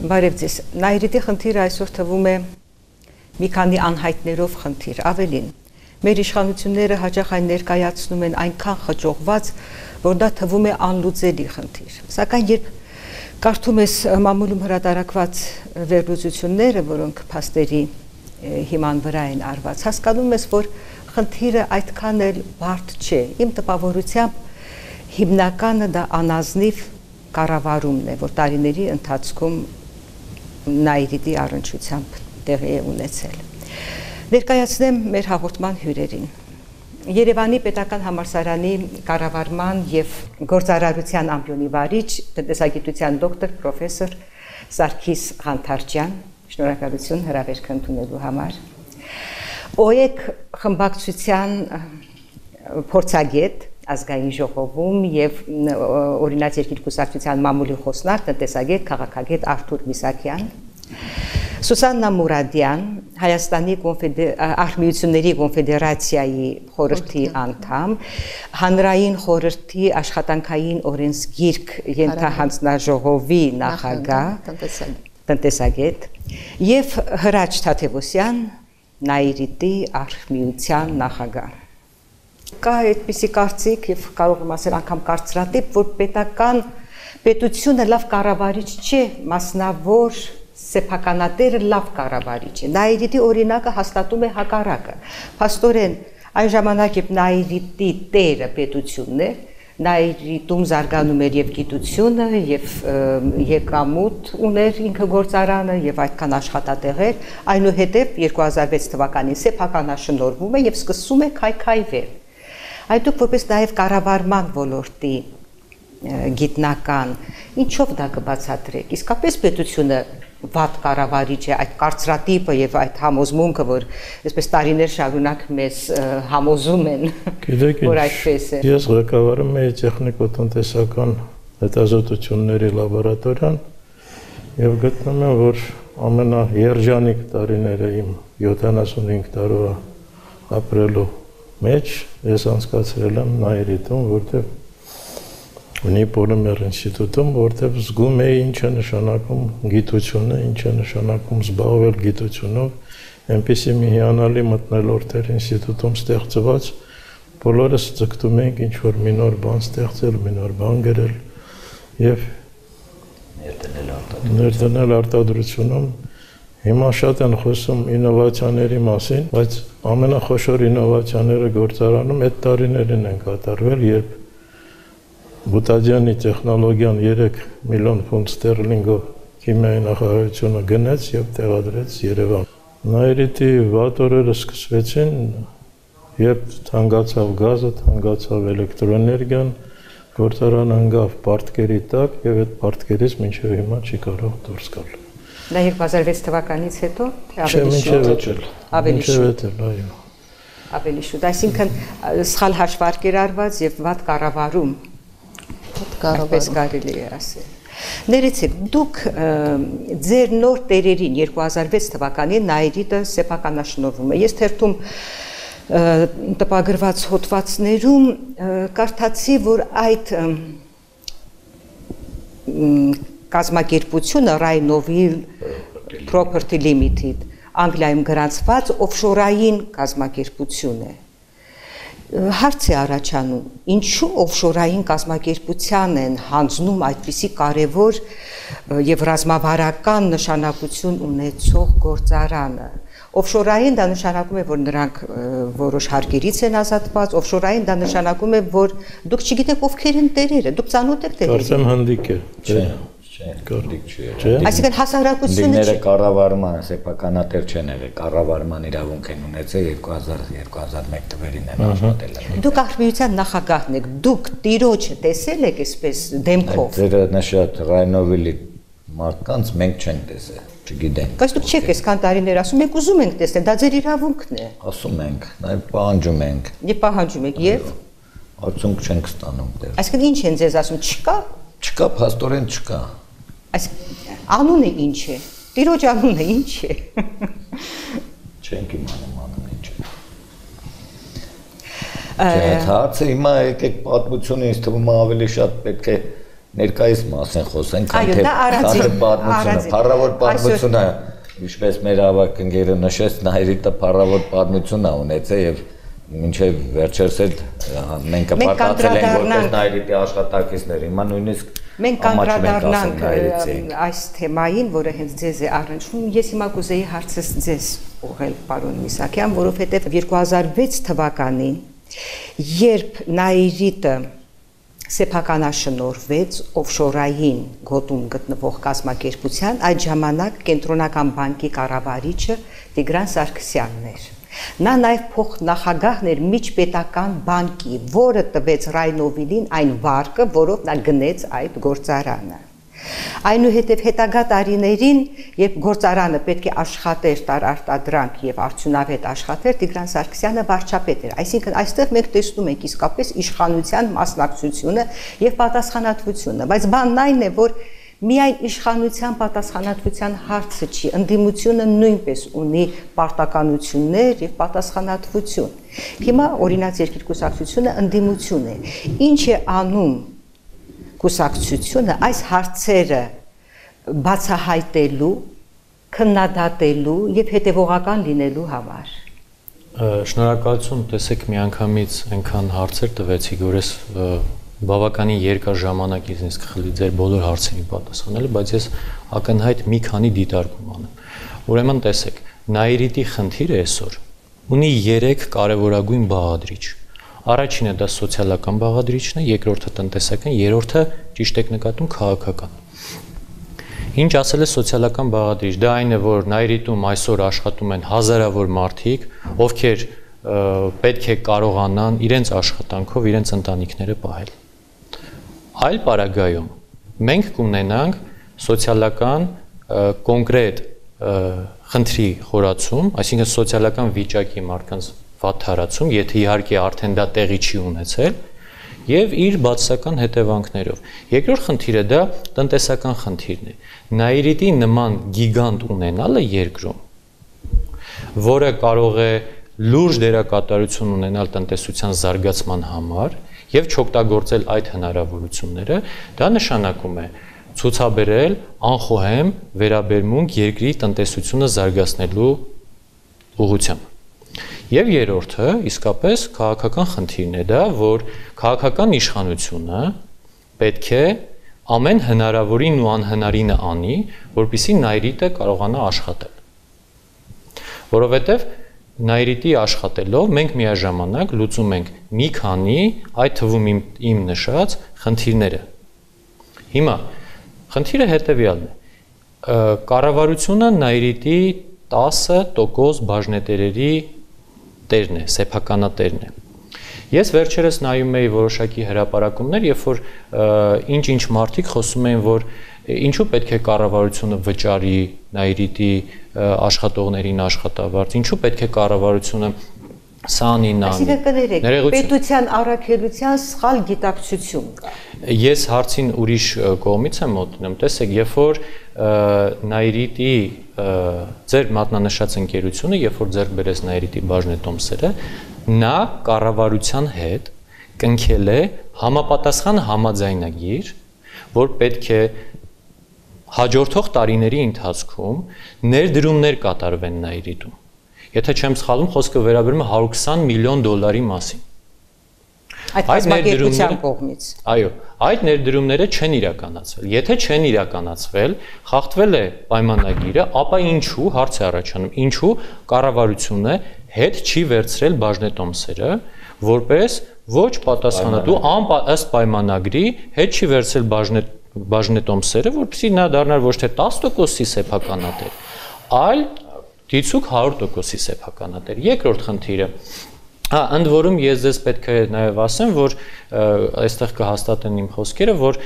Բարև ձեզ, Նայիրիտի խնդիրը այսօր թվում է մի քանի անհայտներով խնդիր, ավելին, մեր իշխանությունները հաճախ այն ներկայացնում են այնքան խճողված, որ դա թվում է անլուծելի խնդիր, սակայն երբ կարդում ես մամուլում հրատարակված վերլուծությունները, որոնք փաստերի հիման վրա են արված, հասկանում ես, որ խնդիրը այդքան էլ բարդ չէ, իմ տպավորությամբ հիմնականը դա անազնիվ կառավարումն է, որ տարիների ընթացքում Նայիրիտի առնչությամբ տեղի է ունեցել։ Ներկայացնեմ մեր հաղորդման հյուրերին։ Երևանի պետական համալսարանի կառավարման եւ գործարարության ամբիոնի վարիչ, տնտեսագիտության դոկտոր պրոֆեսոր Սարգիս Ղանթարջյան, շնորհակալություն հրավերքը ընդունելու համար։ ՕԵԿ խմբակցության փորձագետ ազգային ժողովում եւ օրինաց երկրկուսակցության մամուլի խոսնակ տնտեսագետ քաղաքագետ Արթուր Միսակյան, Սուսաննա Մուրադյան, Հայաստանի Արհմիությունների կոնֆեդերացիայի խորհրդի անդամ, Հանրային խորհրդի աշխատանքային օրենսգիրք ենթահանձնաժողովի նախագահ, տնտեսագետ եւ Հրաչ Թադևոսյան, Նայիրիտի Արհմիության նախագահ։ Կա այդպիսի կարծիք եւ կարող եմ ասել անգամ կարծրատիպ, որ պետությունը լավ կառավարիչ չէ, մասնավոր սեփականատերը լավ կառավարիչ է։ Նայիրիտի օրինակը հաստատում է հակառակը։ Փաստորեն այն ժամանակ երբ Նայիրիտի տերը պետությունն է, Նայիրիտում զարգանում էր եւ գիտությունը եւ եկամուտ ուներ ինքը գործարանը եւ այդքան աշխատատեղեր, այնուհետեւ 2006 թվականին սեփականաշնորհվում է եւ սկսում է քայքայվել։ Այդ դուք որպես նաև կառավարման ոլորտի գիտնական, ինչով դա կբացատրեք, իսկապես պետությունը վատ կառավարիչ է, այդ կարծրատիպը եւ այդ համոզմունքը, որ այսպես տարիներ շարունակ մեզ համոզում են, որ այդպես է։ Ես ղեկավարում եմ տեխնիկոտնտեսական հետազոտությունների լաբորատորիան եւ գտնում եմ, որ ամենաերջանիկ տարիները իմ 75 տարվա ապրելու մեջ ես անցկացրել եմ Նայիրիտում, որտեղ ունի Պոլիմեր ինստիտուտում, որտեղ զգում էի ինչ է նշանակում գիտությունը, ինչ է նշանակում զբաղվել գիտությունով, այնպիսի մի հիանալի մթնոլորտ էր ինստիտուտում ստեղծված, բոլորս ձգտում էինք ինչ-որ մի նոր բան ստեղծել, մի նոր բան գրել եւ ներդնել արտադրությունում։ Հիմա շատ են խոսում ինովացիաների մասին, բայց ամենախոշոր ինովացիաները գործարանում այդ տարիներին են կատարվել, երբ Բուտադյանի տեխնոլոգիան 3 միլիոն ֆունտ ստերլինգով քիմիայի նախարարությունը գնեց եւ տեղադրեց Երևան։ Նայիրիտի վատ օրերը սկսվեցին, երբ թանկացավ գազը, թանկացավ էլեկտրոէներգիան, գործարանը ընկավ պարտքերի տակ եւ այդ պարտքերից մինչեւ հիմա չի կարող դուրս գալ։ Դա 2006 թվականից հետո, թե ավելի շուտ, այո։ Ավելի շուտ, այսինքն սխալ հաշվարկեր արված եւ վատ կառավարում, այդպես կարելի է ասել։ Ներեցեք, դուք ձեր նոր տերերին 2006 թվականին Նայիրիտը սեփականաշնորհվում է։ Ես թերթում տպագրված հոդվածներում կարդացի, որ այդ կազմակերպությունը Rhinoville Property Limited Անգլիայում գրանցված օֆշորային կազմակերպություն է։ Հարց է առաջանում, ինչու օֆշորային կազմակերպության են հանձնում այդպիսի կարևոր եւ ռազմավարական նշանակություն ունեցող գործարանը։ Օֆշորային դա նշանակում է, որ նրանք որոշ հարկերից են ազատված, օֆշորային դա նշանակում է, որ դուք չգիտեք ովքեր են տերերը, դուք ծանոթ եք տերերին։ Կարծեմ հանդիկ է։ Այսինքն հասարակությունը դիները կառավարման սեփականատեր չեն եղել, կառավարման իրավունք են ունեցել 2000-2001 թվերին են աշխատել։ Դուք արհմիության նախագահն եք, դուք տիրոջը տեսել եք այսպես դեմքով։ Ձերը նշած Rhinoville մարդկանց մենք չենք տեսել, չգիտենք։ Բայց դուք չեք այսքան տարիներ ասում, մենք ուզում ենք տեսնել, դա ձեր իրավունքն է։ Ասում ենք, նաև պահանջում ենք։ Եվ պահանջում եք, եւ արդյունք չենք ստանում դեռ։ Այսինքն ինչ են ձեզ ասում, չկա։ Չկա, փաստորեն չկա։ Անունը ինչ է։ Տիրոջ անունը ինչ է։ Չենք իմանում անունը ինչ է։ Հարցը հիմա եկեք պատմությունը ինձ թվում է ավելի շատ պետք է Ներկայիս մասին խոսենք, Այո, դա քան պատմությունը, փառավոր պատմությունը, ինչպես մեր ավակ ընկերը նշեց, Նայիրիտը փառավոր պատմություն է ունեցել եւ մինչեւ վերջերս էլ մենք կպարտացել ենք որպես Նայիրիտի աշխատակիցներ, հիմա նույնիսկ մենք կանդրադառնանք այս թեմային, որը հենց ձեզ է առնչվում, ես հիմա կուզեի հարցս ձեզ ուղղել, պարոն Միսակյան, որովհետեւ 2006 թվականին, երբ Նայիրիտը սեփականաշնորհվեց օֆշորային գոտում գտնվող կազմակերպության, այդ ժամանակ Կենտրոնական բանկի կառավարիչը Տիգրան Սարգսյանն էր։ Նա նաև փոխնախագահն էր միջպետական բանկի, որը տվեց Ռայնովիլին այն վարկը, որով նա գնեց այդ գործարանը։ Այնուհետև հետագա տարիներին, երբ գործարանը պետք է աշխատեր տարարտադրանք եւ արդյունավետ աշխատեր, Տիգրան Սարգսյանը վարչապետ էր։ Այսինքն այստեղ մենք տեսնում ենք իսկապես իշխանության մասնակցությունը եւ պատասխանատվությունը, բայց բանն այն է, որ միայն իշխանության պատասխանատվության հարցը չի, ընդդիմությունը նույնպես ունի պարտականություններ եւ պատասխանատվություն։ Հիմա օրինաց երկիր կուսակցությունը ընդդիմություն է։ Ինչ է անում կուսակցությունը այս հարցերը բացահայտելու, քննադատելու եւ հետեւողական լինելու համար։ Շնորհակալություն, տեսեք միանգամից այնքան հարցեր տվեցիք, որ ես բավականին երկար ժամանակ ինձ կխլի ձեր բոլոր հարցերին պատասխանելը, բայց ես ակնհայտ մի քանի դիտարկում անեմ։ Ուրեմն տեսեք, Նայիրիտի խնդիրը այսօր ունի 3 կարևորագույն բաղադրիչ։ Առաջինը դա սոցիալական բաղադրիչն է, երկրորդը տնտեսական, երրորդը ճիշտ եք նկատում քաղաքական։ Ինչ ասել է սոցիալական բաղադրիչ, դա այն է, որ Նայիրիտում այսօր աշխատում են հազարավոր մարդիկ, ովքեր պետք է կարողանան իրենց աշխատանքով իրենց ընտանիքները պահել։ Այլ պարագայում մենք կունենանք սոցիալական կոնկրետ խնդրի խորացում, այսինքն սոցիալական վիճակի մարդկանց վատթարացում, եթե իհարկե արդեն դա տեղի չի ունեցել, եւ իր բացասական հետևանքներով։ Երկրորդ խնդիրը դա տնտեսական խնդիրն է։ Նայիրիտի նման գիգանտ ունենալը երկրում, որը կարող է լուրջ դերակատարություն ունենալ տնտեսության զարգացման համար եւ չօգտագործել այդ հնարավորությունները, դա նշանակում է ցուցաբերել անխոհեմ վերաբերմունք երկրի տնտեսությունը զարգացնելու ուղղությամբ։ Եվ երրորդը իսկապես քաղաքական խնդիրն է դա, որ քաղաքական իշխանությունը պետք է ամեն հնարավորին ու անհնարինը անի, որպեսզի Նայիրիտը կարողանա աշխատել։ Որովհետև Նայիրիտի աշխատելով մենք միաժամանակ լուծում ենք մի քանի, այդ թվում իմ նշած խնդիրները։ Հիմա խնդիրը հետևյալն է։ Կառավարությունը Նայիրիտի 10% բաժնետերերի տերն է, սեփականատերն է։ Ես վերջերս նայում էի որոշակի հրապարակումներ, երբ որ ինչ-ինչ մարդիկ խոսում էին, որ ինչու պետք է կառավարությունը վճարի Նայիրիտի աշխատողներին աշխատավարձ, ինչու պետք է կառավարությունը սանին անի։ Այսինքն կներեք, պետության առաքելության սխալ գիտակցություն կա։ Ես հարցին ուրիշ կողմից եմ մոտենում, տեսեք, երբ որ Նայիրիտի ձեր մատնանշած ընկերությունը, երբ որ ձեռք բերեց Նայիրիտի բաժնետոմսերը, նա կառավարության հետ կնքել է համապատասխան համաձայնագիր, որ պետք է հաջորդող տարիների ընթացքում ներդրումներ կատարվեն Նայիրիտում։ Եթե չեմ սխալվում, խոսքը վերաբերում է $120 միլիոն մասին։ Այդ կազմակերպության կողմից։ Այո, այդ ներդրումները չեն իրականացվել։ Եթե չեն իրականացվել, խախտվել է պայմանագիրը, ապա ինչու, հարց է առաջանում, ինչու կառավարությունը հետ չի վերցրել բաժնետոմսերը, որպես ոչ պատասխանատու ըստ պայմանագրի հետ չի վերցրել բաժնետոմսերը, որպեսզի նա դառնար ոչ թե 10%-ի սեփականատեր, այլ դիցուք 100%-ի սեփականատեր։ Երկրորդ խնդիրը, ընդ որում ես ձեզ պետք է նաև ասեմ, որ այստեղ կհաստատեն իմ խոսքերը, որ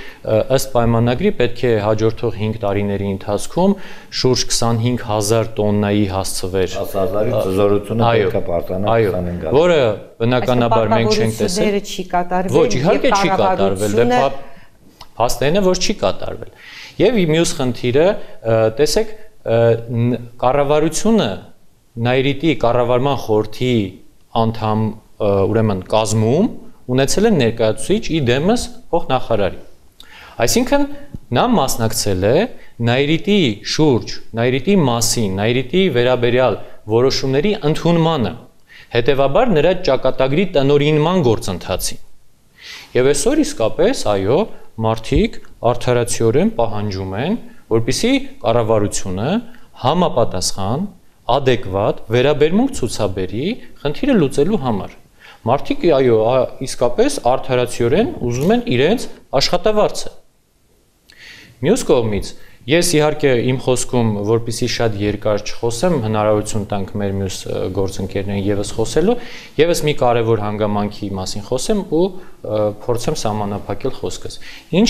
ըստ պայմանագրի պետք է հաջորդող 5 տարիների ընթացքում շուրջ 25,000 տոննայի հասցվեր։ 10,000-ի զորությունը պետք է պարտանա 25,000։ Որը բնականաբար մենք չենք տեսել։ Չի կատարվել։ Ոչ, իհարկե չի կատարվել, դե փաստերն է, որ չի կատարվել։ Եվ մյուս խնդիրը, տեսեք, կառավարությունը Նայիրիտի կառավարման խորհրդի անդամ ուրեմն կազմում ունեցել է ներկայացուցիչ ի դեմս փոխնախարարի։ Այսինքն նա մասնակցել է Նայիրիտի շուրջ, Նայիրիտի մասին, Նայիրիտի վերաբերյալ որոշումների ընդունմանը, հետևաբար նրա ճակատագրի տնօրինման գործընթացին։ Եվ այսօր իսկապես, այո, մարդիկ արդարացիորեն պահանջում են, որպեսզի կառավարությունը համապատասխան, adekvat վերաբերմունք ցուցաբերի խնդիրը լուծելու համար։ Մարդիկ այո, իսկապես արդարացիորեն ուզում են իրենց աշխատավարձը։ Մյուս կողմից, ես իհարկե իմ խոսքում, որպեսզի շատ երկար չխոսեմ, հնարավորություն տանք մեր մյուս գործընկերներին եւս խոսելու, եւս մի կարևոր հանգամանքի մասին խոսեմ ու փորձեմ սահմանափակել խոսքս։ Ինչ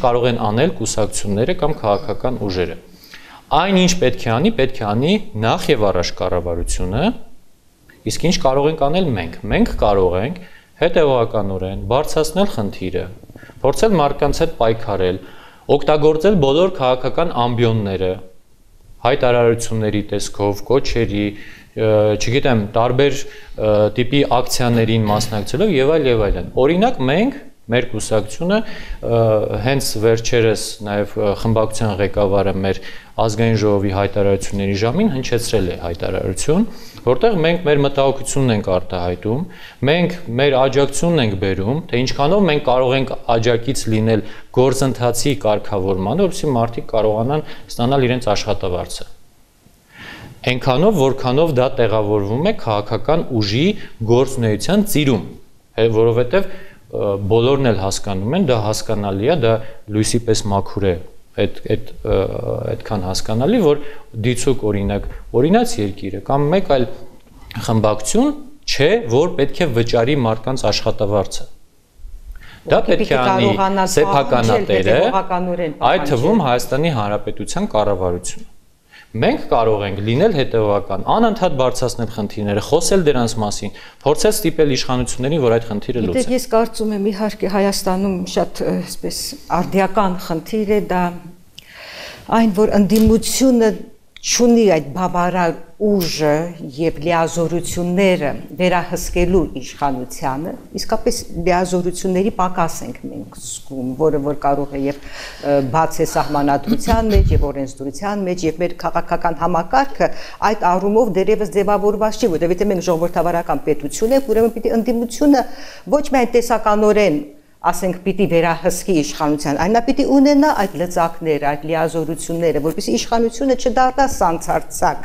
կարող են անել կուսակցությունները կամ քաղաքական ուժերը։ Այն ինչ պետք է անի նախ եւ առաջ կառավարությունը, իսկ ինչ կարող ենք անել մենք։ Մենք կարող ենք հետեւականորեն բարձրացնել խնդիրը, փորձել մարդկանց հետ պայքարել, օգտագործել բոլոր քաղաքական ամբիոնները, հայտարարությունների տեսքով, կոչերի, չգիտեմ, տարբեր տիպի ակցիաներին մասնակցելով եւ այլն։ Օրինակ մենք մեր կուսակցությունը հենց վերջերս նաև խմբակցության ղեկավարը մեր ազգային ժողովի հայտարարությունների ժամին հնչեցրել է հայտարարություն, որտեղ մենք մեր մտահոգությունն ենք արտահայտում, մենք մեր աջակցությունն ենք բերում, թե ինչքանով մենք կարող ենք աջակից լինել գործընթացի կարգավորմանը, որպեսզի մարդիկ կարողանան ստանալ իրենց աշխատավարձը։ Այնքանով, որքանով դա տեղավորվում է քաղաքական ուժի գործունեության ծիրում, որովհետև բոլորն էլ հասկանում են, դա հասկանալի է, դա լույսի պես մաքուր է, այդքան հասկանալի, որ դիցուկ օրինակ օրինաց երկիրը կամ մեկ այլ խմբակցություն չէ, որ պետք է վճարի մարդկանց աշխատավարձը։ Դա պետք է անի սեփականատերը, այդ թվում Հայաստանի Հանրապետության կառավարությունը։ Մենք կարող ենք լինել հետևական, անընդհատ բարձրացնել խնդիրները, խոսել դրանց մասին, փորձել ստիպել իշխանություններին, որ այդ խնդիրը լուծեն։ Գիտեք, ես կարծում եմ իհարկե Հայաստանում շատ այսպես արդիական խնդիր է դա այն, որ ընդդիմությունը չունի այդ բավարար ուժը եւ լիազորությունները վերահսկելու իշխանությանը, իսկապես լիազորությունների պակաս ենք մենք զգում, որը որ կարող է եւ բաց է սահմանադրության մեջ եւ օրենսդրության մեջ եւ մեր քաղաքական համակարգը այդ առումով դերևս ձևավորված չի, որովհետեւ մենք ժողովրդավարական պետություն ենք, ուրեմն պիտի ընդդիմությունը ոչ միայն տեսականորեն ասենք պիտի վերահսկի իշխանության, այնա պիտի ունենա այդ լծակները, այդ լիազորությունները, որպեսզի իշխանությունը չդառնա սանցարցակ,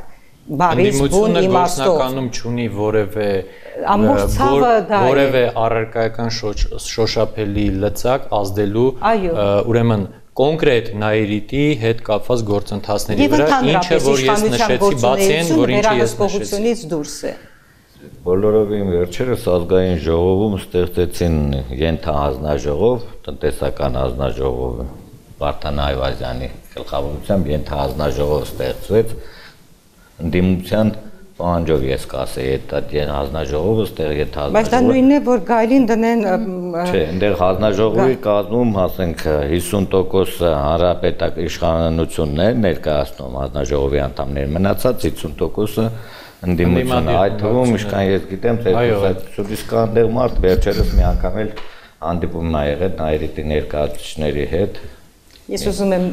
բարիս բուն իմաստով։ Գործնականում չունի որևէ առարկայական շոշափելի լծակ ազդելու, ուրեմն կոնկրետ Նայիրիտի հետ կապված գործընթացների վրա, ինչը որ ես նշեցի, բացի այն, որ ինչը ես նշեցի։ Բոլորովին վերջերս ազգային ժողովում ստեղծեցին ենթահանձնաժողով, տնտեսական հանձնաժողովը Վարդան Այվազյանի գլխավորությամբ ենթահանձնաժողով ստեղծվեց, ընդդիմության պահանջով ես կասեի, այդ հանձնաժողովը ստեղծեց։ Բայց դա նույնն է, որ գայլին դնեն։ Չէ, այնտեղ հանձնաժողովի կազմում, ասենք 50% հանրապետական իշխանությունն է ներկայացնում հանձնաժողովի անդամներ, մնացած 50%-ը ընդդիմությունը, այդ թվում իշքան ես գիտեմ, ցույց կան դեղ մարդ վերջերս մի անգամ էլ հանդիպում ա եղել Նայիրիտի ներկայացուցիչների հետ։ Ես ուզում եմ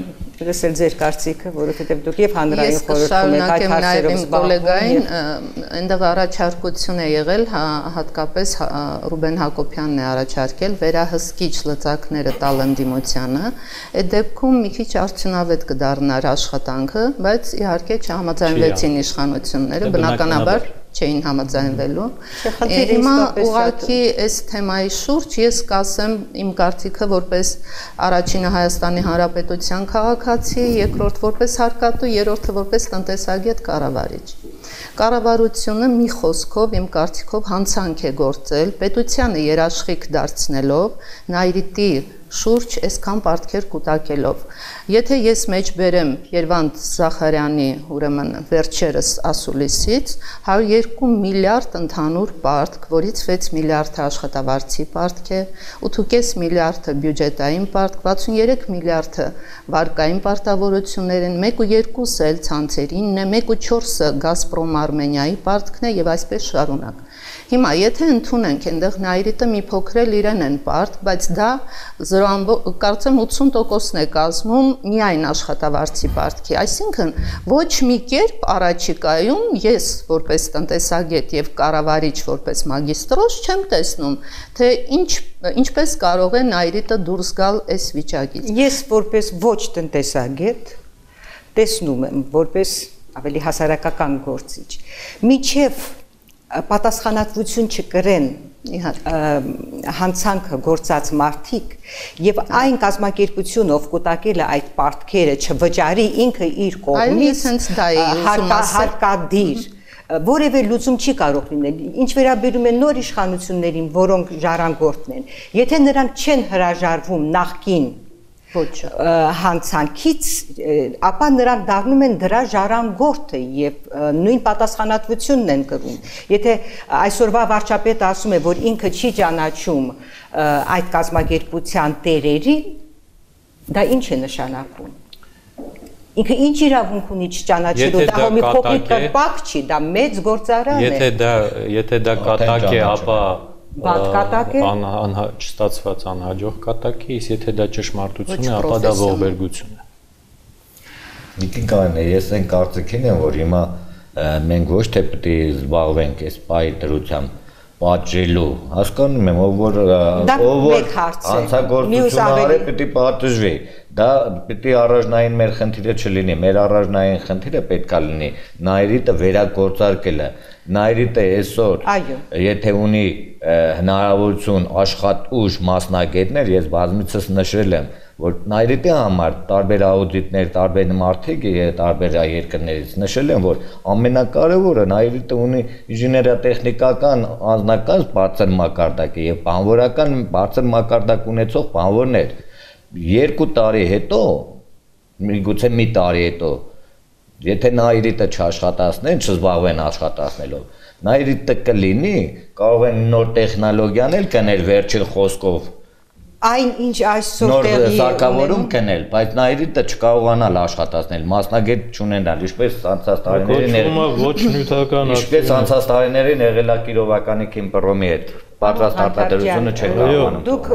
լսել ձեր կարծիքը, որովհետև դուք եւ հանրային խորհրդում եք այդ հարցերով զբաղվում։ Այնտեղ առաջարկություն է եղել, հատկապես Ռուբեն Հակոբյանն է առաջարկել վերահսկիչ լծակները տալ ընդդիմությանը։ Այդ դեպքում մի քիչ արդյունավետ կդառնար աշխատանքը, բայց իհարկե չհամաձայնվեցին իշխանությունները, բնականաբար չէին համաձայնվելու։ Հիմա ուղղակի այս թեմայի շուրջ ես կասեմ իմ կարծիքը որպես առաջինը Հայաստանի Հանրապետության քաղաքացի, երկրորդ որպես հարկատու, երրորդը որպես տնտեսագետ կառավարիչ։ Կառավարությունը մի խոսքով իմ կարծիքով հանցանք է գործել պետությանը երաշխիք դարձնելով Նայիրիտի շուրջ այսքան պարտքեր կուտակելով։ Եթե ես մեջ բերեմ Երվանդ Զախարյանի ուրեմն վերջերս ասուլիսից 102 միլիարդ ընդհանուր պարտք, որից 6 միլիարդը աշխատավարձի պարտք է, 8.5 միլիարդը բյուջետային պարտք, 63 միլիարդը վարկային պարտավորություններ են, 1.2-ը էլ ցանցերինն է, 1.4-ը Գազպրոմ Արմենիայի պարտքն է եւ այսպես շարունակ։ Հիմա եթե ընդունենք այնտեղ նայրիտը մի փոքրել իրեն են բարդ, բայց դա կարծեմ 80%-ն է կազմում միայն աշխատավարձի բարդքի, այսինքն ոչ մի կերպ առաջիկայում ես որպես տնտեսագետ եւ կառավարիչ որպես մագիստրոս չեմ տեսնում, թե ինչպես կարող է նայրիտը դուրս գալ այս վիճակից։ Ես որպես ոչ տնտեսագետ տեսնում եմ որպես ավելի հասարակական գործիչ։ Միջև պատասխանատվություն չկրեն հանցանքը գործած մարդիկ եւ այն կազմակերպությունով կուտակելը այդ պարտքերը չվճարի ինքը իր կողմից հարկադիր որևէ լուծում չի կարող լինել։ Ինչ վերաբերում է նոր իշխանություններին, որոնք ժառանգորդն են, եթե նրանք չեն հրաժարվում նախկին հանցանքից, ապա նրանք դառնում են դրա ժառանգորդը եւ նույն պատասխանատվությունն են կրում։ Եթե այսօրվա վարչապետը ասում է, որ ինքը չի ճանաչում այդ կազմակերպության տերերի, դա ինչ է նշանակում։ Ինքը ինչ իրավունք ունի չճանաչելու, դա մի փոքրիկ կրպակ չի, դա մեծ գործարան է։ Եթե դա կատակ է, ապա Բադ կատակ է, չստացված անհաջող կատակ է, իսկ եթե դա ճշմարտություն է, ապա դա ողբերգություն է։ Նիկիկան է, ես այն կարծիքին եմ, որ հիմա մենք ոչ թե պետք է զբաղվենք այս պայի դրությամբ պատժելու, հասկանում եմ, ով որ հանցագործություն արի պետք է պատժվի, դա պետք է առանձնային մեր խնդիրը չլինի, մեր առանձնային խնդիրը պետք է լինի նայրիտը վերագործարկելը, նայրիտը այսօր, եթե ունի հնարավորություն աշխատուժ մասնագետներ, ես բազմիցս նշել եմ, որ նայրիտի համար տարբեր աուդիտներ, տարբեր մարդիկ տարբեր երկրներից նշել են, որ ամենակարևորը նայրիտը ունի ինժեներատեխնիկական անձնական բարձր մակարդակ է եւ բանվորական բարձր մակարդակ ունեցող բանվորներ 2 տարի հետո, միգուցե մի տարի հետո, եթե նայրիտը չաշխատացնեն, չզբաղվեն աշխատացնելով, նայրիտը կլինի, կարող են նոր տեխնոլոգիան էլ կնել վերջին խոսքով այն ինչ այսօր նոր տեղի սարքավորում կնել, բայց նայրիտը չկարողանալ աշխատացնել, մասնագետ չունենալ, ինչպես անցած տարիներին եղել է Կիրովականի Քիմպրոմի հետ, պատրաստ արտադրությունը չէր կարողանում։ Դուք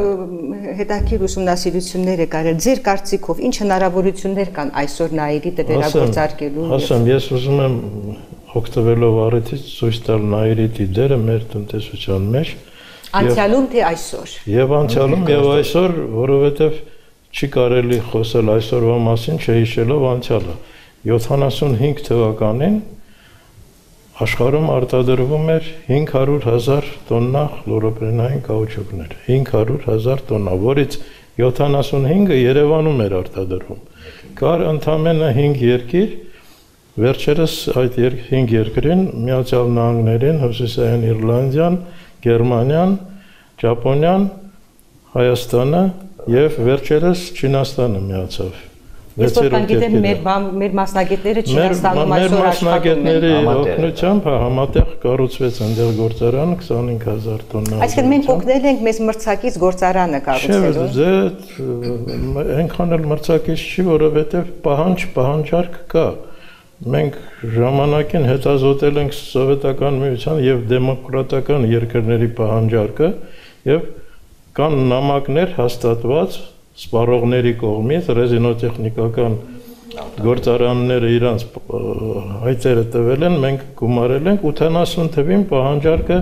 հետաքրքիր ուսումնասիրություններ եք արել, ձեր կարծիքով ինչ հնարավորություններ կան այսօր նայրիտը վերագործարկելու։ Ասեմ, ես ուզում եմ օգտվելով առիթից ցույց տալ նայրիտի դերը մեր տնտեսության մեջ։ Անցյալում թե այսօր։ Եվ անցյալում եւ այսօր, որովհետեւ չի կարելի խոսել այսօրվա մասին չհիշելով անցյալը։ 75 թվականին աշխարհում արտադրվում էր 500,000 տոննա խլորոպրենային կաուչուկներ, 500,000 տոննա, որից 75-ը Երևանում էր արտադրվում։ Կար ընդամենը 5 երկիր, վերջերս այդ 5 երկրին Միացյալ Նահանգներին, Հյուսիսային Իռլանդիան, Գերմանիան, Ճապոնիան, Հայաստանը եւ վերջերս Չինաստանը միացավ։ Ես որքան գիտեմ մեր մասնագետները Չինաստանում այսօր աշխատում են։ Մեր մասնագետների օգնությամբ համատեղ կառուցվեց այնտեղ գործարանը 25,000 տոննա։ Այսինքն մենք օգնել ենք մեզ մրցակից գործարանը կառուցելու։ Չէ, այնքան էլ մրցակից չի, որովհետեւ պահանջարկ կա։ Մենք ժամանակին հետազոտել ենք սովետական միության եւ դեմոկրատական երկրների պահանջարկը եւ կան նամակներ հաստատված սպառողների կողմից ռեզինոտեխնիկական գործարանները իրանց հայտերը տվել են, մենք գումարել ենք 80 թվին պահանջարկը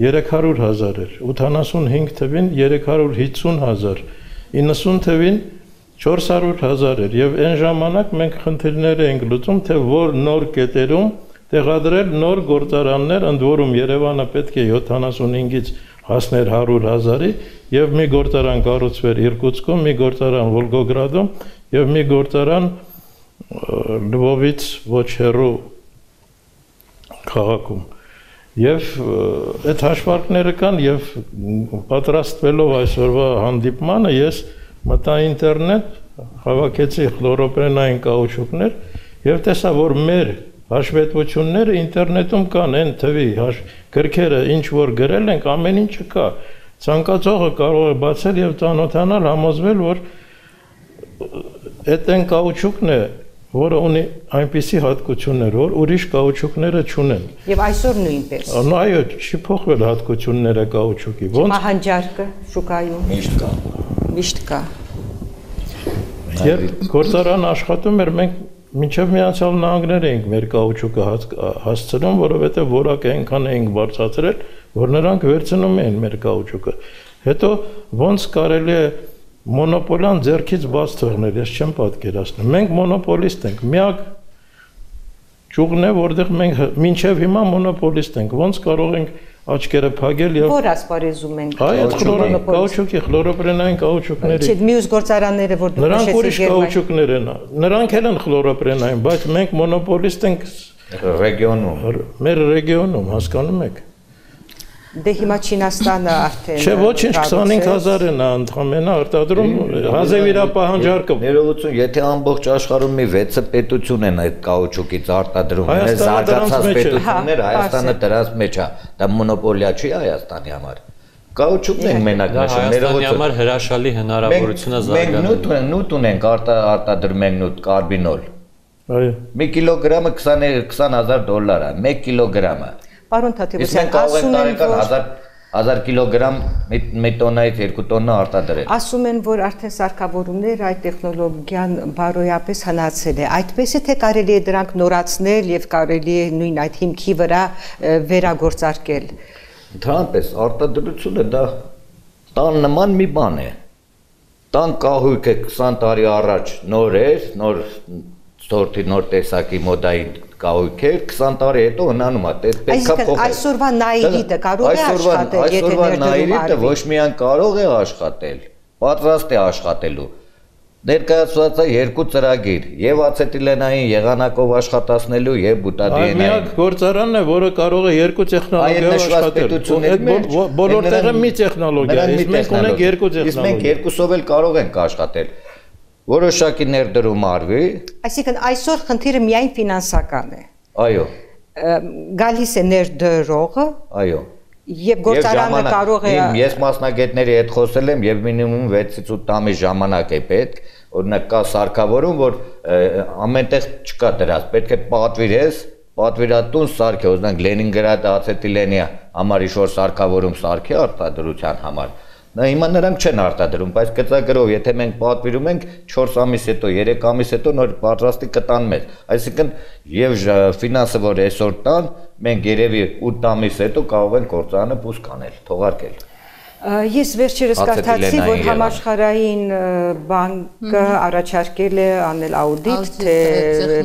300,000 էր, 85 թվին 350,000, 90 թվին 400,000 էր եւ այն ժամանակ մենք խնդիրներ էինք լուծում, թե որ նոր կետերում տեղադրել նոր գործարաններ, ընդ որում Երևանը պետք է 75-ից հասներ 100,000-ի եւ մի գործարան կառուցվեր Իրկուտսկում, մի գործարան Վոլգոգրադում եւ մի գործարան Լվովից ոչ հեռու քաղաքում։ Եվ այդ հաշվարկները կան եւ պատրաստվելով այսօրվա հանդիպմանը ես մտա ինտերնետ, հավաքեցի խլորոպրենային կաուչուկներ եւ տեսա, որ մեր հաշվետվությունները ինտերնետում կան, այն թվի գրքերը ինչ որ գրել ենք, ամեն ինչը կա։ Ցանկացողը կարող է բացել եւ ծանոթանալ, համոզվել, որ այդ այն կաուչուկն է, որը ունի այնպիսի հատկություններ, որ ուրիշ կաուչուկները չունեն։ Եվ այսօր նույնպես։ Այո, չի փոխվել հատկությունները կաուչուկի։ Ոնց Մահանջարկը շուկայում Միշտ կա։ միշտ կա։ Երբ գործարան աշխատում էր, մենք մինչև Միացյալ Նահանգներ էինք մեր կաուչուկը հասցնում, որովհետև որակը այնքան էինք բարձրացրել, որ նրանք վերցնում էին մեր կաուչուկը։ Հետո ոնց կարելի է մոնոպոլիան ձեռքից բաց թողնել, ես չեմ պատկերացնում։ Մենք մոնոպոլիստ ենք, միակ ճյուղն է, որտեղ մենք մինչև հիմա մոնոպոլիստ ենք, ոնց կարող ենք աչքերը փակել եւ Որ ասպարեզում ենք կաուչուկի խլորոպրենային կաուչուկների։ Չէ, մյուս գործարանները որ դուք Նրանք ուրիշ կաուչուկներ են, նրանք էլ են խլորոպրենային, բայց մենք մոնոպոլիստ ենք Ռեգիոնում։ մեր ռեգիոնում, հասկանում եք։ Դե հիմա Չինաստանը արդեն Չէ, ոչինչ 25000 են ընդհանրապես արտադրում հազեվիրապահանջարկը։ Ներողություն, եթե ամբողջ աշխարհում մի 6 պետություն են այդ կաուչուկից արտադրում, զարգացած պետություններ, Հայաստանը դրանց մեջ է, դա մոնոպոլիա չի Հայաստանի համար։ Կաուչուկն են մենակ նշում, Հայաստանի համար հրաշալի հնարավորություն է զարգանում։ Մենք նուտ ունենք արտադրում ենք նուտ կարբինոլ։ Այո։ 1 կիլոգրամը $20000 է, 1 կիլոգրամը։ Պարոն Թաթևոսյան, ասում են, որ 1000 կիլոգրամ մի տոննայից 2 տոննա արտադրել։ Ասում են, որ արդեն սարքավորումներ այդ տեխնոլոգիան բարոյապես հնացել է։ Այդպես է թե կարելի է դրանք նորացնել եւ կարելի է նույն այդ հիմքի վրա վերագործարկել։ Ընդհանրապես արտադրությունը դա տան նման մի բան է։ Տան կահույքը 20 տարի առաջ նոր էր, նոր սորտի նոր տեսակի մոդայի կահույքեր 20 տարի հետո հնանում է, պետքա փոխել։ Այսօրվա նայիրիտը կարող է աշխատել, եթե Այսօրվա ներդրում նայիրիտը արվի։ ոչ միայն կարող է աշխատել, պատրաստ է աշխատելու։ Ներկայացված է 2 ծրագիր՝ եւ ացետիլենային եղանակով աշխատացնելու եւ բուտադիենային։ Միակ գործարանն է, որը կարող է 2 տեխնոլոգիայով աշխատել։ Բոլոր տեղը մի տեխնոլոգիա է, իսկ մենք ունենք 2 տեխնոլոգիա։ Իսկ մենք երկուսով էլ կարող ենք աշխատել։ Որոշակի ներդրում արվի։ Այսինքն այսօր խնդիրը միայն ֆինանսական է։ Այո։ Գալիս է ներդրողը։ Այո։ Եվ գործարանը կարող է Ես մասնագետների հետ խոսել եմ եւ մինիմում 6-ից 8 ամիս ժամանակ է պետք, օրինակ կա սարքավորում, որ ամենտեղ չկա դրանց, պետք է պատվիրես, պատվիրատուն սարքի, օրինակ Լենինգրադ ացետիլենիա համար ինչ-որ սարքավորում սարքի արտադրության համար։ Հիմա նրանք չեն արտադրում, բայց գծագրով, եթե մենք պատվիրում ենք 4 ամիս հետո, 3 ամիս հետո նոր պատրաստի կտան մեզ։ Այսինքն եւ ֆինանսը, որ այսօր տան, մենք երևի 8 ամիս հետո կարող ենք գործարանը բուժ կանել, թողարկել։ Ես վերջերս կարդացի, որ համաշխարհային բանկը առաջարկել է անել աուդիտ, թե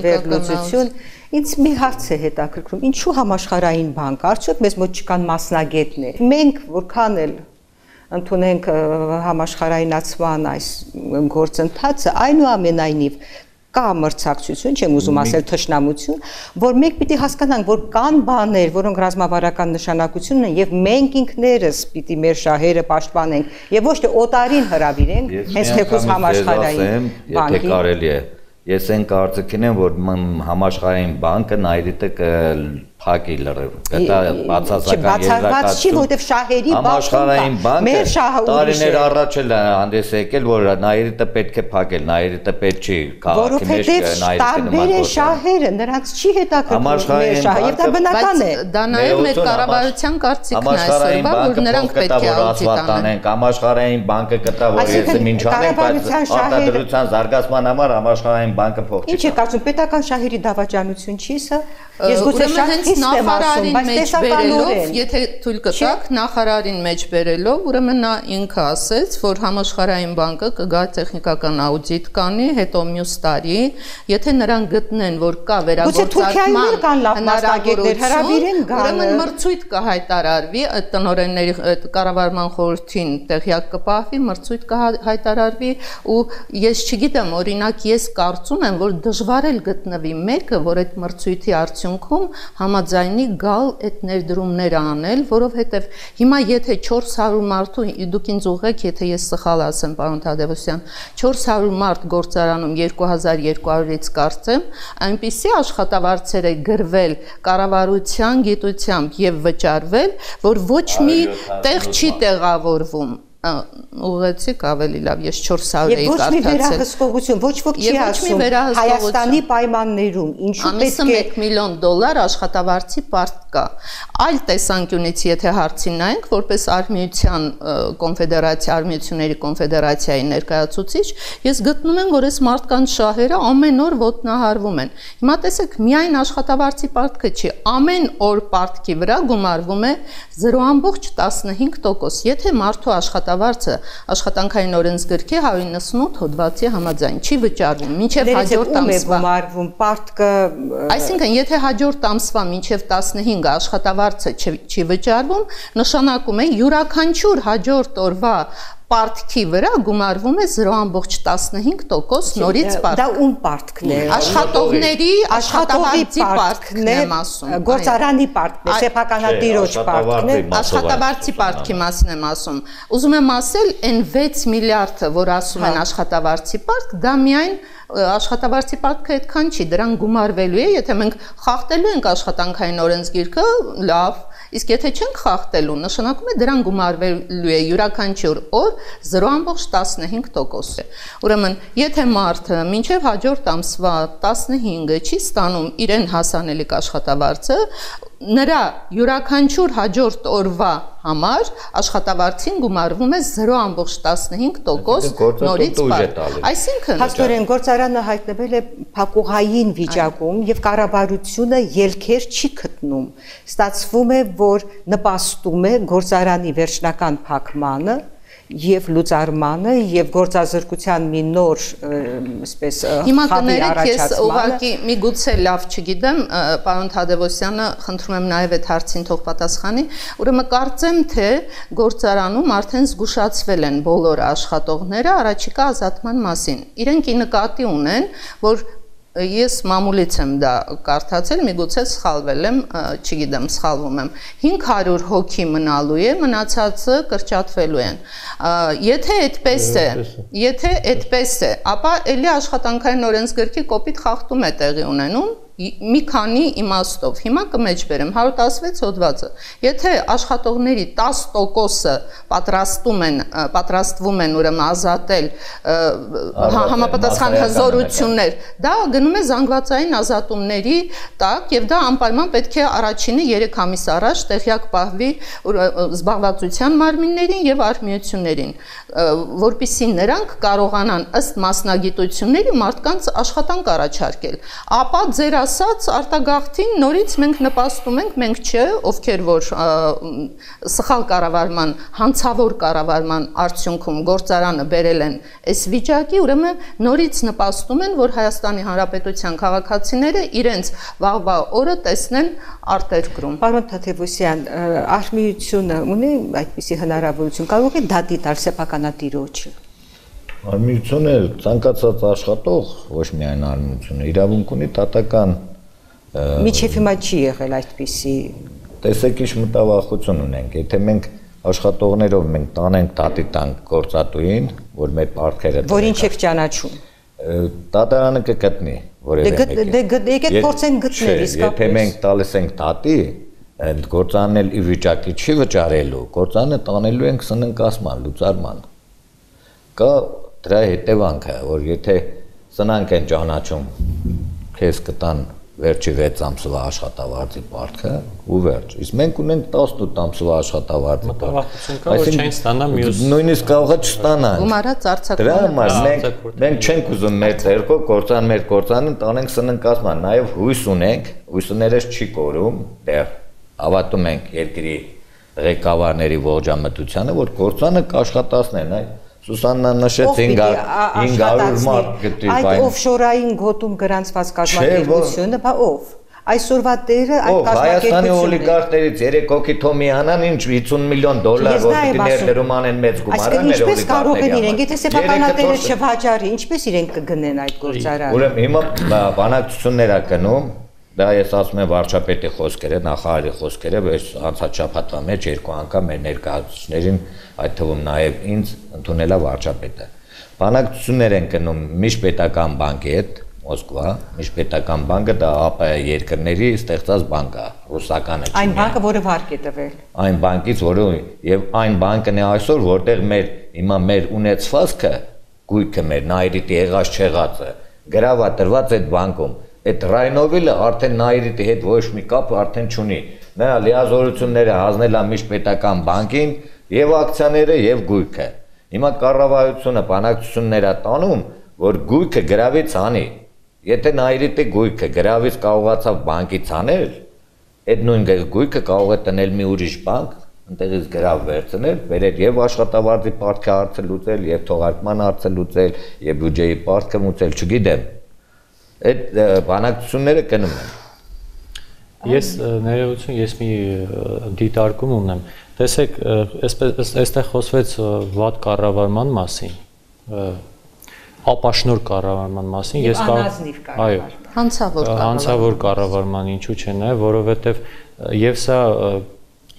վերլուծություն։ Ինձ մի հարց է հետաքրքրում, ինչու համաշխարհային բանկ, արդյոք մեզ մոտ չկան մասնագետներ։ Մենք որքան էլ ընդունենք համաշխարհայնացման այս գործընթացը, այնուամենայնիվ կա մրցակցություն, չեմ ուզում ասել թշնամություն, որ մենք պիտի հասկանանք, որ կան բաներ, որոնք ռազմավարական նշանակություն ունեն եւ մենք ինքներս պիտի մեր շահերը պաշտպանենք եւ ոչ թե օտարին հրավիրենք, հենց թեկուզ համաշխարհային բանկի։ Եթե կարելի է, ես այն կարծիքին եմ, որ համաշխարհային բանկը նայրիտը փակի լրիվ։ Դա բացասական երազանք չի, որովհետև շահերի համաշխարհային բանկը մեր շահը տարիներ առաջ էլ հանդես եկել, որ նայրիտը պետք է փակել, նայրիտը պետք չի քաղաքի մեջ նայրիտը տարբեր է շահերը, նրանց չի հետաքրքրում մեր շահը, եւ դա բնական է։ Դա նաեւ մեր կառավարության կարծիքն է այսօրվա, որ նրանք պետք է աուդիտ անեն։ Համաշխարհային բանկը կտա, որ ես ինչ անեմ, բայց արտադրության զարգացման համար համաշխարհային բանկը փող չի։ Ինչ է կարծում, պետական շահերի դավաճանություն չի սա։ Ես գուցե շատ խիստ եմ ասում, բայց տեսականորեն, եթե թույլ կտաք, նախարարին մեջ բերելով, ուրեմն նա ինքը ասեց, որ համաշխարհային բանկը կգա տեխնիկական աուդիտ կանի, հետո մյուս տարի, եթե նրանք գտնեն, որ կա վերագործարկման հնարավորություն, ուրեմն մրցույթ կհայտարարվի, այդ տնօրենների կառավարման խորհրդին տեղյակ կպահվի, մրցույթ կհայտարարվի ու ես չգիտեմ, օրինակ ես կարծում եմ, որ դժվար էլ գտնվի մեկը, որ այդ մրցույթի արդյունքում համաձայնի գալ այդ ներդրումները անել, որովհետև հիմա եթե 400 մարդու, դուք ինձ ուղղեք, եթե ես սխալ ասեմ, պարոն Թադևոսյան, 400 մարդ գործարանում 2200-ից կարծեմ, այնպիսի աշխատավարձեր է գրվել կառավարության գիտությամբ եւ վճարվել, որ ոչ մի տեղ չի տեղավորվում։ ուղեցիք ավելի լավ, ես 400 էի կարդացել։ Եվ ոչ մի վերահսկողություն, ոչ ոք չի ասում Հայաստանի պայմաններում ինչու պետք է $1 միլիոն աշխատավարձի պարտք կա։ Այլ տեսանկյունից եթե հարցին նայենք, որպես Արմենիության կոնֆեդերացիա, Արմենիությունների կոնֆեդերացիայի ներկայացուցիչ, ես գտնում եմ, որ այս մարդկանց շահերը ամեն օր ոտնահարվում են։ Հիմա տեսեք, միայն աշխատավարձի պարտքը չի, ամեն օր պարտքի վրա գումարվում է 0.15%։ Եթե մարդու աշխատավարձը աշխատանքային օրենսգրքի 198 հոդվածի համաձայն չի վճարվում, մինչև հաջորդ ամսվա գումարվում պարտքը, այսինքն եթե հաջորդ ամսվա մինչև 15 աշխատավարձը չի վճարվում, նշանակում է յուրաքանչյուր հաջորդ օրվա պարտքի վրա գումարվում է 0.15% նորից պարտք։ Դա ում պարտքն է։ Աշխատողների աշխատավարձի պարտքն եմ ասում։ Գործարանի պարտքն է, սեփականատիրոջ պարտքն է։ Աշխատավարձի պարտքի մասին եմ ասում։ Ուզում եմ ասել, այն 6 միլիարդը, որ ասում են աշխատավարձի պարտք, դա միայն աշխատավարձի պարտքը այդքան չի, դրան գումարվելու է, եթե մենք խախտելու ենք աշխատանքային օրենսգիրքը, լավ, իսկ եթե չենք խախտելու, նշանակում է դրան գումարվելու է յուրաքանչյուր օր 0.15%։ Ուրեմն, եթե մարդը մինչև հաջորդ ամսվա 15-ը չի ստանում իրեն հասանելիք աշխատավարձը, նրա յուրաքանչյուր հաջորդ օրվա համար աշխատավարձին գումարվում է 0.15% նորից պարկ։ Այսինքն հաստորեն գործարանը հայտնվել է փակուղային վիճակում եւ կառավարությունը ելքեր չի գտնում։ Ստացվում է, որ նպաստում է գործարանի վերջնական փակմանը եւ լուծարմանը եւ գործազրկության մի նոր այսպես հիմա կներեք ես ուղղակի միգուցե լավ չգիտեմ պարոն Թադևոսյանը խնդրում եմ նաեւ այդ հարցին թող պատասխանի ուրեմն կարծեմ թե գործարանում արդեն զգուշացվել են բոլոր աշխատողները առաջիկա ազատման մասին իրենք ի նկատի ունեն որ Ես մամուլից եմ դա կարդացել, միգուցե սխալվել եմ, չգիտեմ, սխալվում եմ։ 500 հոգի մնալու է, մնացածը կրճատվելու են։ Եթե այդպես է, ապա էլի աշխատանքային օրենսգրքի կոպիտ խախտում է տեղի ունենում։ Մի քանի իմաստով։ Հիմա կմեջբերեմ 116 հոդվածը։ Եթե աշխատողների 10%-ը պատրաստվում են ուրեմն ազատել համապատասխան հզորություններ, դա գնում է զանգվածային ազատումների տակ եւ դա անպայման պետք է առաջինը 3 ամիս առաջ տեղյակ պահվի զբաղվածության մարմիններին եւ արհմիություններին, որպեսզի նրանք կարողանան ըստ մասնագիտությունների մարդկանց աշխատանք առաջարկել։ Ապա ձեր ասած արտագաղթին նորից մենք նպաստում ենք, մենք չէ, ովքեր որ սխալ կառավարման, հանցավոր կառավարման արդյունքում գործարանը բերել են այս վիճակի, ուրեմն նորից նպաստում են, որ Հայաստանի Հանրապետության քաղաքացիները իրենց վաղվա օրը տեսնեն արտերկրում։ Պարոն Թադևոսյան, արհմիությունը ունի այդպիսի հնարավորություն, կարող է դատի տալ սեփականատիրոջը։ Արմենիությունը ցանկացած աշխատող, ոչ միայն արմենիությունը, իրավունք ունի դատական Միջև հիմա չի եղել այդպիսի տեսեք ինչ մտավախություն ունենք, եթե մենք աշխատողներով մենք տանենք դատի տանք գործատուին, որ մեր պարտքերը Որին չեք ճանաչում Դատարանը կգտնի, որևէ մեկը Եկեք փորձենք գտնել իսկապես Եթե մենք տալիս ենք դատի, այդ գործանն էլ ի վիճակի չի վճարելու, գործանը տանելու ենք սննկացման, լուծարման Կա դրա հետևանքը, որ եթե սնանք են ճանաչում, քեզ կտան վերջի 6 ամսվա աշխատավարձի պարտքը ու վերջ։ Իսկ մենք ունենք 18 ամսվա աշխատավարձի պարտք։ Որ չեն ստանա մյուս։ Նույնիսկ կարող է չստանան։ Գումարած արձակումը։ Դրա համար մենք չենք ուզում մեր ձեռքով գործանը տանենք սննկացման, նաև հույս ունենք, հույսներս չի կորում, դեռ հավատում ենք երկրի ղեկավարների ողջամտությանը, որ գործանը կաշխատացնեն, այ Սուսաննան նշեց 500 մարդ գտի Այդ օֆշորային գոտում գրանցված կազմակերպությունը, բա ով Այսօրվա տերը այդ կազմակերպությունը Հայաստանի օլիգարխներից 3 հոգի Թոմյանան ինչ $50 միլիոն որ ներդրում անեն մեծ գումարներ Ինչպես կարող են իրենք, եթե սեփականատերը չվաճառի, ինչպես իրենք կգնեն այդ գործարանը Ուրեմն հիմա բանակցություններ ա գնում Դա ես ասում եմ վարչապետի խոսքերը, նախարարի խոսքերը, բայց անցած շաբաթվա մեջ 2 անգամ մեր ներկայացուցիչներին, այդ թվում նաև ինձ ընդունել է վարչապետը։ Բանակցություններ են գնում միջպետական բանկի հետ, Մոսկվա, Միջպետական բանկը դա ԱՊ երկրների ստեղծած բանկ է, ռուսականը չի։ Այն բանկը, որը վարկ է տվել։ Այն բանկից, որը եւ այն բանկն է այսօր, որտեղ մեր ունեցվածքը, գույքը մեր Նայիրիտի եղած չեղածը գրավա տրված այդ բանկում։ Այդ Ռայնովիլը արդեն Նայիրիտի հետ ոչ մի կապ արդեն չունի։ Նրա լիազորությունները հանձնել է Միջպետական բանկին եւ ակցիաները եւ գույքը։ Հիմա կառավարությունը բանակցություններ է տանում, որ գույքը գրավից անի։ Եթե Նայիրիտի գույքը գրավից կարողացավ բանկից անել, այդ նույն գույքը կարող է տնել մի ուրիշ բանկ, այնտեղից գրավ վերցնել, բերել եւ աշխատավարձի պարտքը հարցը լուծել, եւ թողարկման հարցը լուծել, եւ բյուջեի պարտքը լուծել, չգիտեմ։ Այդ բանակցությունները կնում են։ Ես ներողություն, ես մի դիտարկում ունեմ։ Տեսեք, այստեղ խոսվեց վատ կառավարման մասին, ապաշնոր կառավարման մասին, ես այո, հանցավոր կառավարման ինչու՞ չէ նայ, որովհետև եւ սա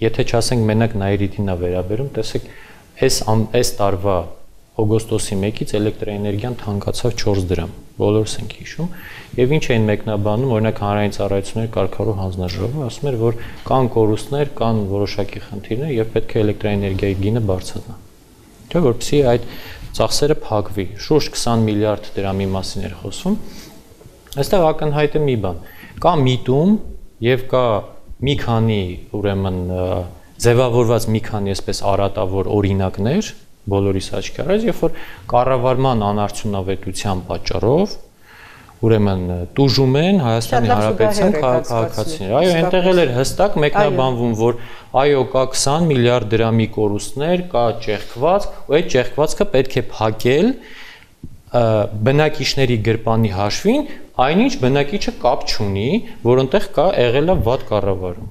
եթե չասենք մենակ Նայիրիտին է վերաբերում, տեսեք, այս տարվա օգոստոսի 1-ից էլեկտրոէներգիան թանկացավ 4 դրամ, բոլորս ենք հիշում, եւ ինչ էին մեկնաբանում, օրինակ հանրային ծառայությունների կարգավորող հանձնաժողովը ասում էր, որ կան կորուստներ, կան որոշակի խնդիրներ եւ պետք է էլեկտրոէներգիայի գինը բարձրանա։ Չէ՞ որպեսզի այդ ծախսերը փակվի, շուրջ 20 միլիարդ դրամի մասին էր խոսում։ Այստեղ ակնհայտ է մի բան, կա միտում եւ կա մի քանի, ուրեմն ձևավորված մի քանի այսպես արատավոր օրինակներ բոլորիս աչքի առաջ, երբ որ կառավարման անարդյունավետության պատճառով ուրեմն տուժում են Հայաստանի Հանրապետության քաղաքացիները։ Այո, այնտեղ էլ հստակ մեկնաբանվում, որ այո, կա 20 միլիարդ դրամի կորուստներ, կա ճեղքվածք, ու այդ ճեղքվածքը պետք է փակել բնակիչների գրպանի հաշվին, այնինչ բնակիչը կապ չունի, որ այնտեղ կա եղել է վատ կառավարում։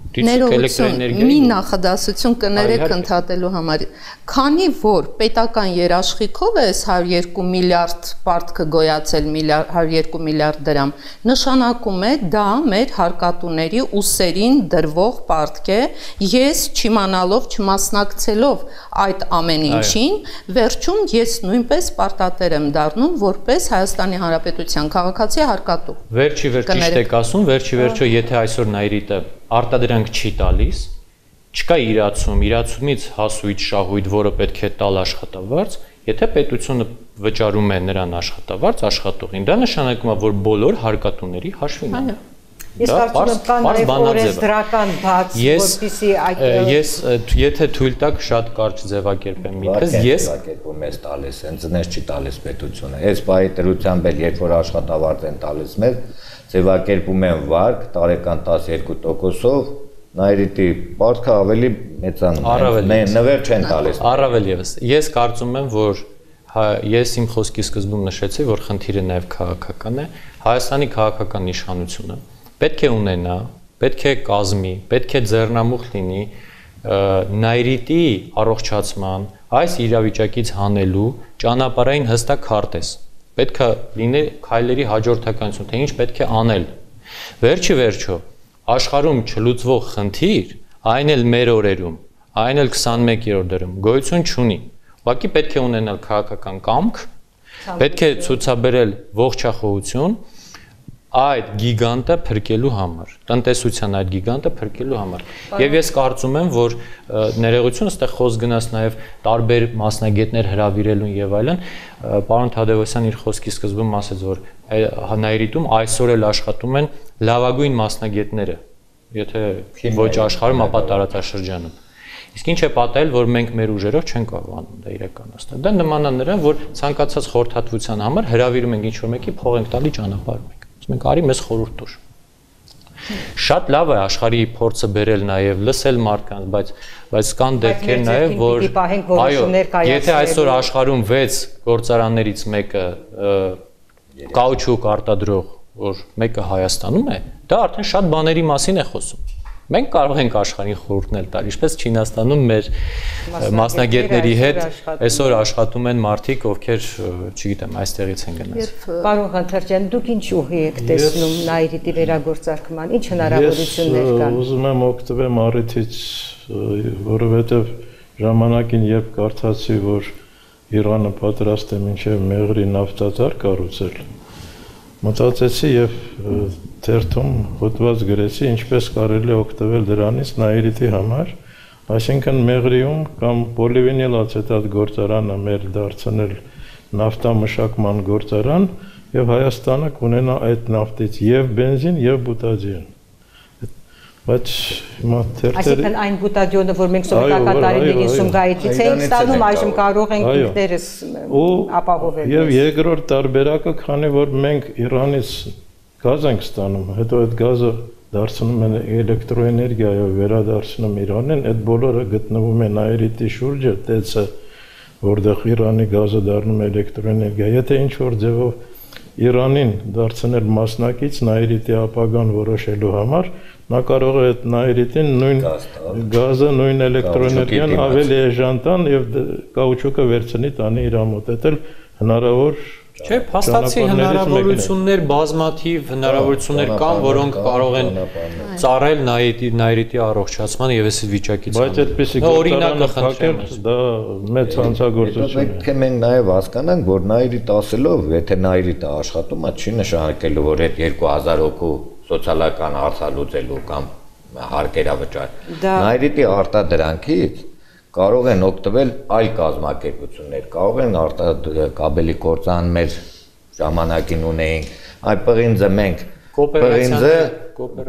Մի նախադասություն կներեք ընդհատելու համար։ Քանի որ պետական երաշխիքով է 102 միլիարդ պարտքը գոյացել 102 միլիարդ դրամ, նշանակում է դա մեր հարկատուների ուսերին դրվող պարտք է, ես չիմանալով, չմասնակցելով այդ ամեն ինչին, վերջում ես նույնպես պարտատեր եմ դառնում որպես Հայաստանի Հանրապետության քաղաքացի հարկատու։ Վերջի վերջ ճիշտ եք ասում, վերջի վերջո եթե այսօր Նայիրիտը արտադրանք չի տալիս, չկա իրացումից հասույթ շահույթ, որը պետք է տալ աշխատավարձ, եթե պետությունը վճարում է նրան աշխատավարձ աշխատողին, դա նշանակում է, որ բոլոր հարկատուների հաշվին է։ Ես կարծում եմ կան նաև օրենսդրական բաց, որպեսզի այդ ես եթե թույլ տաք շատ կարճ ձևակերպեմ միտքս, ես ձևակերպում ես տալիս, հենց նես չի տալիս պետությունը։ Այս բայի դրությամբ էլ երբ որ աշխատավարձ են տալիս մեզ, ձևակերպում են վարկ տարեկան 12%-ով, Նայիրիտի պարտքը ավելի մեծանում է, նվեր չեն տալիս։ Առավել եւս, ես կարծում եմ, որ ես իմ խոսքի սկզբում նշեցի, որ խնդիրը նաև քաղաքական է, Հայաստանի քաղաքական իշխանությունը պետք է ունենա, պետք է կազմի, պետք է ձեռնամուխ լինի Նայիրիտի առողջացման, այս իրավիճակից հանելու ճանապարհային հստակ քարտեզ։ Պետք է լինի քայլերի հաջորդականություն, թե ինչ պետք է անել։ Վերջի վերջո աշխարհում չլուծվող խնդիր, այն էլ մեր օրերում, այն էլ 21-րդ դարում գոյություն չունի։ Ուղղակի պետք է ունենալ քաղաքական կամք, պետք է ցուցաբերել ողջախոհություն այդ գիգանտը փրկելու համար, տնտեսության այդ գիգանտը փրկելու համար։ Եվ ես կարծում եմ, որ ներողություն, այստեղ խոսք գնաց նաև տարբեր մասնագետներ հրավիրելուն եւ այլն, պարոն Թադևոսյան իր խոսքի սկզբում ասաց, որ Նայիրիտում այսօր էլ աշխատում են լավագույն մասնագետները, եթե ոչ աշխարհում, ապա տարածաշրջանում։ Իսկ ինչ է պատահել, որ մենք մեր ուժերով չենք կարողանում դա իրականացնել։ Դա նման է նրան, որ ցանկացած խորհրդատվության համար հրավիրում ենք ինչ-որ մեկի, փող ենք տալի ճանապարհ մեկ։ Մենք արի մեզ խորհուրդ տուր։ Շատ լավ է աշխարհի փորձը բերել նաև լսել մարդկանց, բայց կան դեպքեր նաև, որ այո, եթե այսօր աշխարհում 6 գործարաններից մեկը կաուչուկ արտադրող, որ մեկը Հայաստանում է, դա արդեն շատ բաների մասին է խոսում։ Մենք կարող ենք աշխարհին խորհուրդներ տալ, ինչպես Չինաստանում մեր մասնագետների հետ այսօր աշխատում են մարդիկ, ովքեր, չգիտեմ, այստեղից են գնաց։ Պարոն Ղանթարյան, դուք ինչ ուղի եք տեսնում Նայիրիտի վերագործարկման, ինչ հնարավորություններ կան։ Ուզում եմ օգտվեմ առիթից, որովհետև ժամանակին երբ կարդացի, որ Իրանը պատրաստ է մինչև Մեղրի նավթատար կառուցել, մտածեցի եւ թերթում հոդված գրեցի, ինչպես կարելի է օգտվել դրանից Նաիրիտի համար, այսինքն Մեղրիում կամ պոլիվինիլ ացետատ գործարանը մեր դարձնել նավթամշակման գործարան եւ Հայաստանը կունենա այդ նավթից եւ բենզին եւ բուտադիոն։ Բայց հիմա թերթերի Այսինքն այն բուտադիոնը, որ մենք սովետական տարիներին Սումգայիթից էինք ստանում, այժմ կարող ենք ինքներս ապահովել։ Եվ երկրորդ տարբերակը, քանի որ մենք Իրանից գազ ենք ստանում, հետո այդ գազը դարձնում են էլեկտրոէներգիայով վերադարձնում Իրանին, այդ բոլորը գտնվում է Նաիրիտի շուրջը, տեցը, որտեղ Իրանի գազը դառնում է էլեկտրոէներգիա։ Եթե ինչ որ ձևով Իրանին դարձնել մասնակից Նաիրիտի ապագան որոշելու համար, նա կարող է այդ Նաիրիտին նույն գազը, նույն էլեկտրոէներգիան ավելի էժան տան եւ կաուչուկը վերցնի տանի իր մոտ, դա հնարավոր Չէ, փաստացի հնարավորություններ, բազմաթիվ հնարավորություններ կան, որոնք կարող են ծառայել Նաիրիտի առողջացման եւ այս վիճակից։ Բայց այդպեսի օրինակը խնդրեմ, դա մեծ հանցագործություն է։ Պետք է մենք նաեւ հասկանանք, որ Նաիրիտ ասելով, եթե Նաիրիտը աշխատում է, չի նշանակելու, որ այդ 2000 հոգու սոցիալական հարցալուծելու կամ հարկերավճար։ Նաիրիտի արտադրանքից կարող են օգտվել այլ կազմակերպություններ, կարող են կաբելի կործան մեր ժամանակին ունեինք, այդ պղինձը մենք պղինձը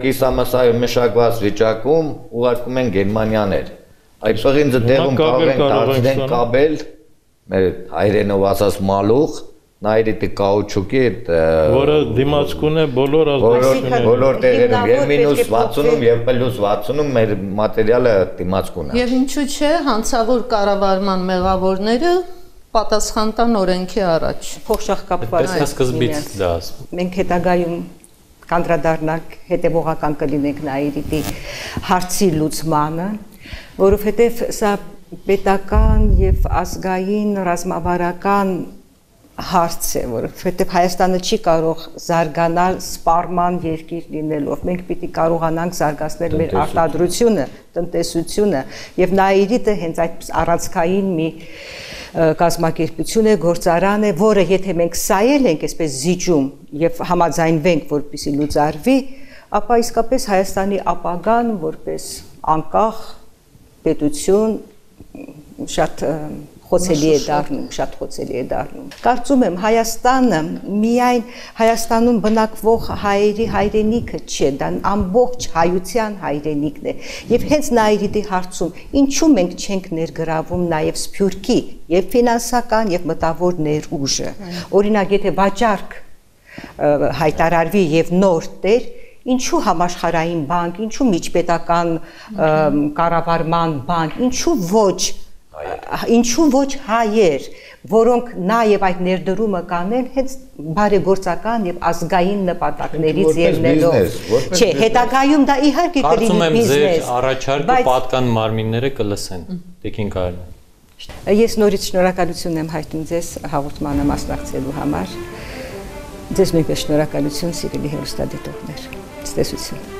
կիսամասայով մշակված վիճակում ուղարկում են գերմանյաներ, այդ պղինձը տեղում կարող են դարձնեն կաբել, մեր հայրենով ասած մալուխ, Նաիրիտի կաուչուկի որը դիմացկուն է բոլոր տեղերում եւ մինուս 60-ում եւ պլյուս 60-ում մեր մատերիալը դիմացկուն է։ Եվ ինչու՞ չէ, հանցավոր կառավարման մեղավորները պատասխան տան օրենքի առաջ։ Փոխշահկապված է սկզբից դա ասում։ Մենք հետագայում կանդրադառնանք հետևողական կլինենք Նաիրիտի հարցի լուծմանը, որովհետեւ սա պետական եւ ազգային ռազմավարական հարց է, որովհետև Հայաստանը չի կարող զարգանալ սպառման երկիր լինելով։ Մենք պիտի կարողանանք զարգացնել մեր արտադրությունը, տնտեսությունը եւ Նաիրիտը հենց այդ առանցքային մի կազմակերպություն է, գործարան է, որը եթե մենք սայել ենք այսպես զիջում եւ համաձայնվենք, որպեսզի լուծարվի, ապա իսկապես Հայաստանի ապագան որպես անկախ պետություն շատ խոցելի է դառնում, շատ խոցելի է դառնում։ Կարծում եմ Հայաստանը միայն Հայաստանում բնակվող հայերի հայրենիքը չէ, դա ամբողջ հայության հայրենիքն է։ Եվ հենց Նաիրիտի հարցում ինչու մենք չենք ներգրավում նաև Սփյուռքի եւ ֆինանսական եւ մտավոր ներուժը։ Օրինակ, եթե վաճառք հայտարարվի եւ նոր տեր, ինչու համաշխարհային բանկ, ինչու միջպետական կառավարման բանկ, ինչու ոչ հայեր, որոնք նաև այդ ներդրումը կանեն հենց բարեգործական եւ ազգային նպատակներից ելնելով։ Չէ, հետագայում դա իհարկե կլինի բիզնես։ Կարծում եմ ձեր առաջարկը պատկան մարմինները կլսեն։ Տիկին Կարեն։ Ես նորից շնորհակալություն եմ հայտնում ձեզ հաղորդմանը մասնակցելու համար։ Ձեզ նույնպես շնորհակալություն, սիրելի հեռուստադիտողներ։ Ցտեսություն։